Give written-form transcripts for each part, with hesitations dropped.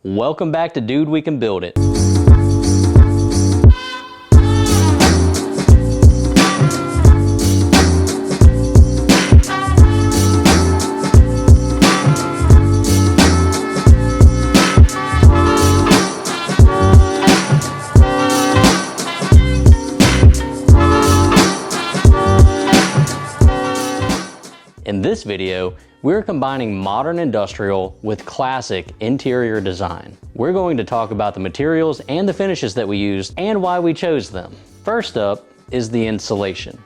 Welcome back to Dude, We Can Build It. In this video, we're combining modern industrial with classic interior design. We're going to talk about the materials and the finishes that we used and why we chose them. First up is the insulation.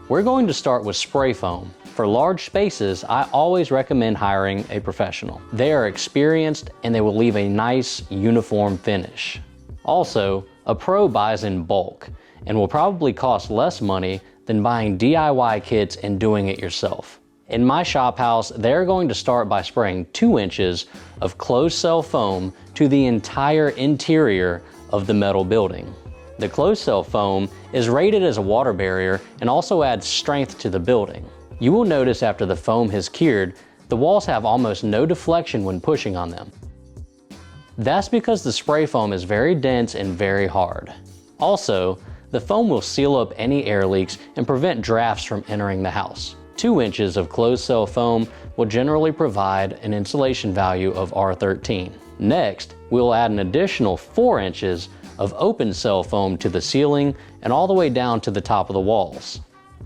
We're going to start with spray foam. For large spaces, I always recommend hiring a professional. They are experienced and they will leave a nice, uniform finish. Also, a pro buys in bulk and will probably cost less money than buying DIY kits and doing it yourself. In my shop house, they're going to start by spraying 2 inches of closed cell foam to the entire interior of the metal building. The closed cell foam is rated as a water barrier and also adds strength to the building. You will notice after the foam has cured, the walls have almost no deflection when pushing on them. That's because the spray foam is very dense and very hard. Also, the foam will seal up any air leaks and prevent drafts from entering the house. 2 inches of closed cell foam will generally provide an insulation value of R13. Next, we'll add an additional 4 inches of open cell foam to the ceiling and all the way down to the top of the walls.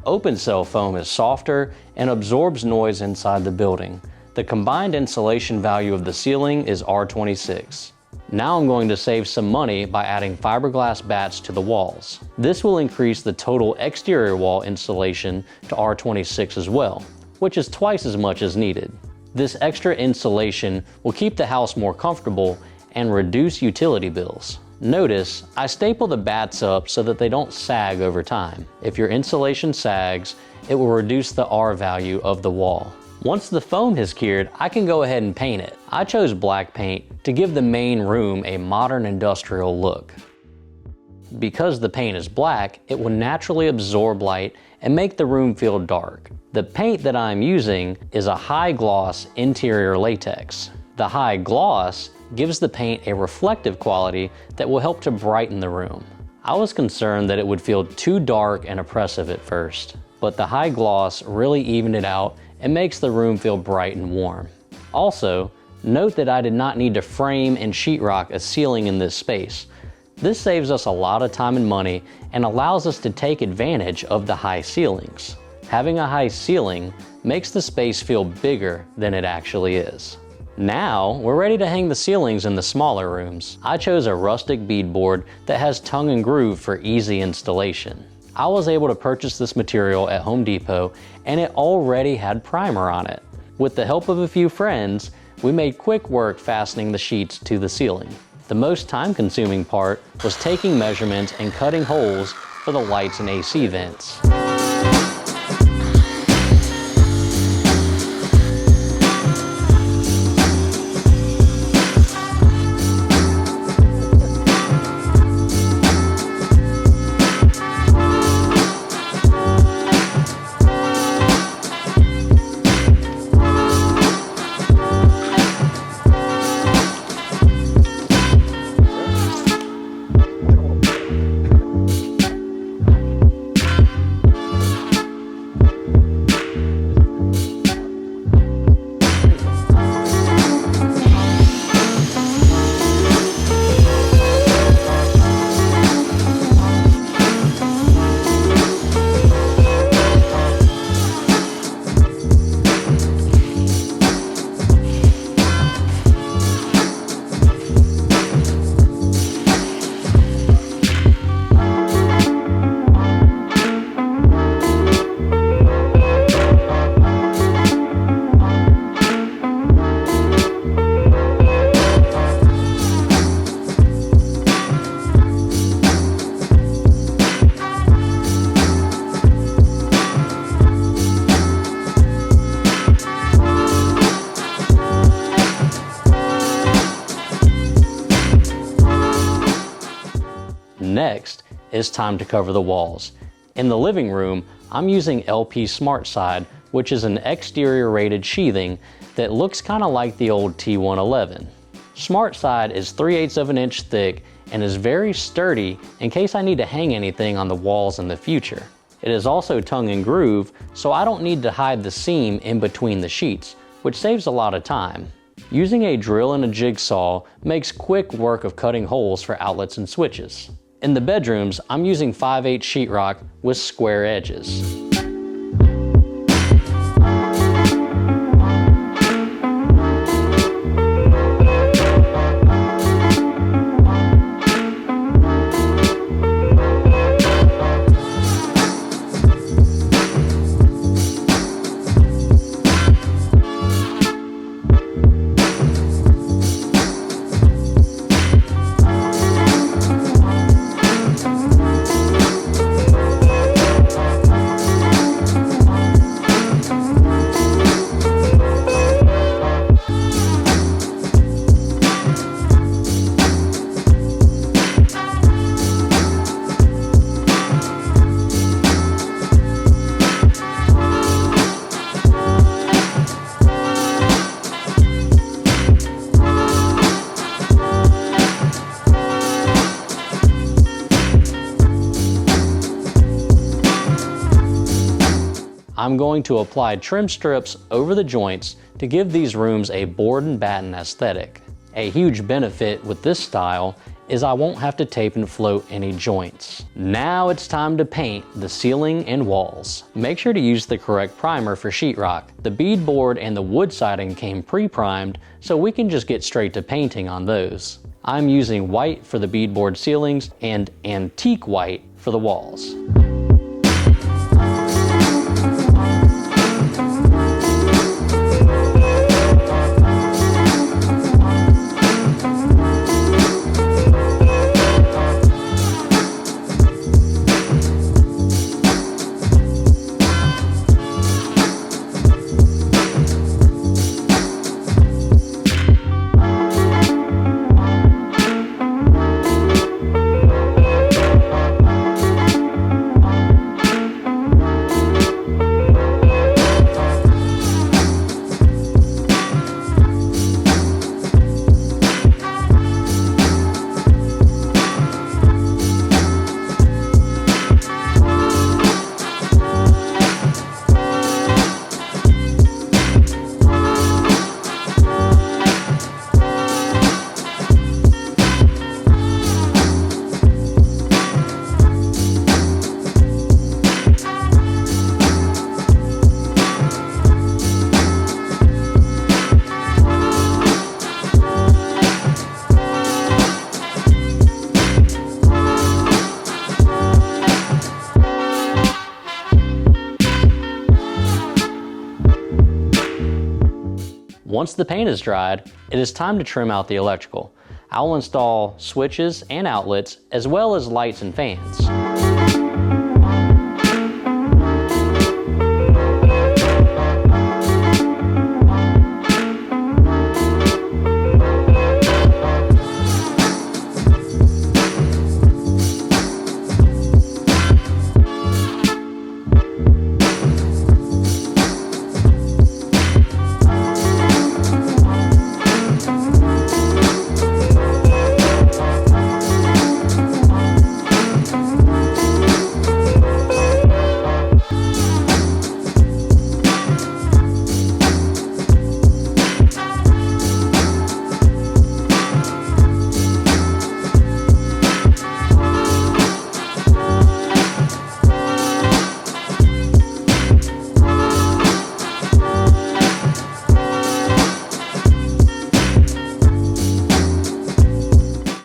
Open cell foam is softer and absorbs noise inside the building. The combined insulation value of the ceiling is R26. Now I'm going to save some money by adding fiberglass bats to the walls. This will increase the total exterior wall insulation to R26 as well, which is twice as much as needed. This extra insulation will keep the house more comfortable and reduce utility bills. Notice, I staple the bats up so that they don't sag over time. If your insulation sags, it will reduce the R value of the wall. Once the foam has cured, I can go ahead and paint it. I chose black paint to give the main room a modern industrial look. Because the paint is black, it will naturally absorb light and make the room feel dark. The paint that I'm using is a high gloss interior latex. The high gloss gives the paint a reflective quality that will help to brighten the room. I was concerned that it would feel too dark and oppressive at first, but the high gloss really evened it out and makes the room feel bright and warm. Also, note that I did not need to frame and sheetrock a ceiling in this space. This saves us a lot of time and money and allows us to take advantage of the high ceilings. Having a high ceiling makes the space feel bigger than it actually is. Now, we're ready to hang the ceilings in the smaller rooms. I chose a rustic beadboard that has tongue and groove for easy installation. I was able to purchase this material at Home Depot and it already had primer on it. With the help of a few friends, we made quick work fastening the sheets to the ceiling. The most time-consuming part was taking measurements and cutting holes for the lights and AC vents. Next, it's time to cover the walls. In the living room, I'm using LP SmartSide, which is an exterior rated sheathing that looks kind of like the old T111. Smart Side is 3/8 of an inch thick and is very sturdy in case I need to hang anything on the walls in the future. It is also tongue and groove, so I don't need to hide the seam in between the sheets, which saves a lot of time. Using a drill and a jigsaw makes quick work of cutting holes for outlets and switches. In the bedrooms, I'm using 5/8 sheetrock with square edges. I'm going to apply trim strips over the joints to give these rooms a board and batten aesthetic. A huge benefit with this style is I won't have to tape and float any joints. Now it's time to paint the ceiling and walls. Make sure to use the correct primer for sheetrock. The bead board and the wood siding came pre-primed, so we can just get straight to painting on those. I'm using white for the beadboard ceilings and antique white for the walls. Once the paint is dried, it is time to trim out the electrical. I'll install switches and outlets, as well as lights and fans.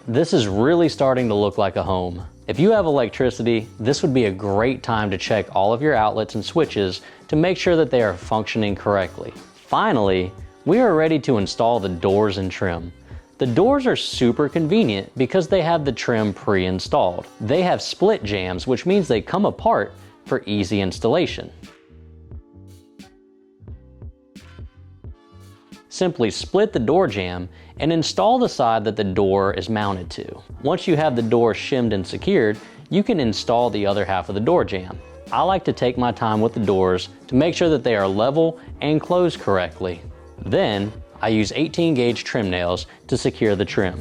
This is really starting to look like a home. If you have electricity, this would be a great time to check all of your outlets and switches to make sure that they are functioning correctly. Finally, we are ready to install the doors and trim. The doors are super convenient because they have the trim pre-installed. They have split jambs, which means they come apart for easy installation. Simply split the door jamb and install the side that the door is mounted to. Once you have the door shimmed and secured, you can install the other half of the door jamb. I like to take my time with the doors to make sure that they are level and closed correctly. Then, I use 18 gauge trim nails to secure the trim.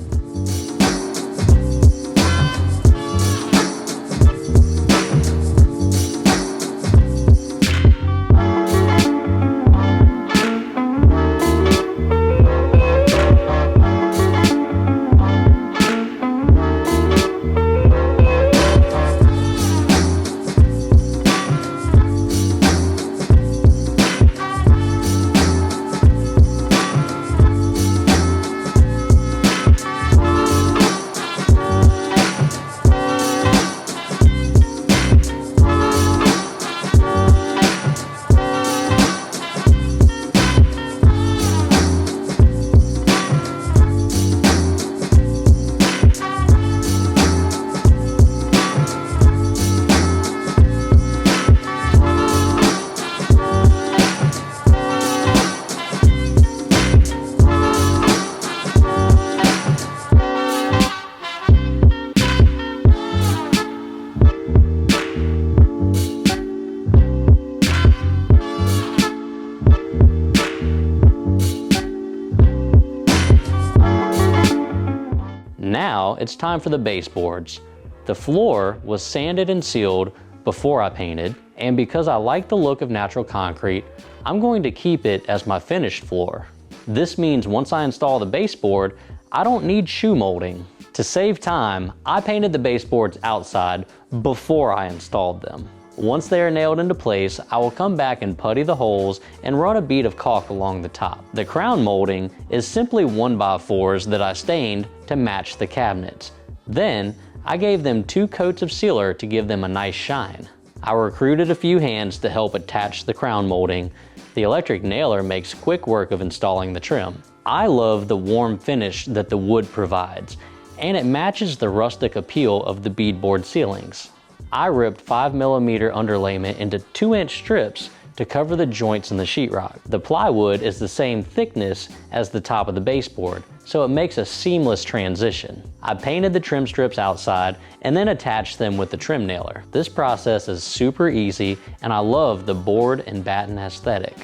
Now it's time for the baseboards. The floor was sanded and sealed before I painted, and because I like the look of natural concrete, I'm going to keep it as my finished floor. This means once I install the baseboard, I don't need shoe molding. To save time, I painted the baseboards outside before I installed them. Once they are nailed into place, I will come back and putty the holes and run a bead of caulk along the top. The crown molding is simply 1x4s that I stained to match the cabinets. Then, I gave them 2 coats of sealer to give them a nice shine. I recruited a few hands to help attach the crown molding. The electric nailer makes quick work of installing the trim. I love the warm finish that the wood provides, and it matches the rustic appeal of the beadboard ceilings. I ripped 5mm underlayment into 2-inch strips to cover the joints in the sheetrock. The plywood is the same thickness as the top of the baseboard, so it makes a seamless transition. I painted the trim strips outside and then attached them with the trim nailer. This process is super easy, and I love the board and batten aesthetic.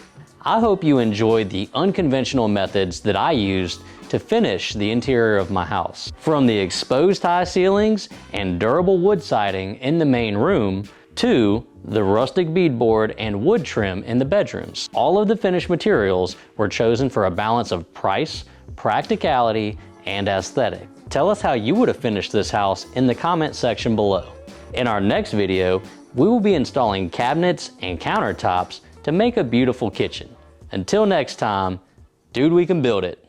I hope you enjoyed the unconventional methods that I used to finish the interior of my house. From the exposed high ceilings and durable wood siding in the main room, to the rustic beadboard and wood trim in the bedrooms. All of the finished materials were chosen for a balance of price, practicality, and aesthetic. Tell us how you would have finished this house in the comment section below. In our next video, we will be installing cabinets and countertops to make a beautiful kitchen. Until next time, dude, we can build it.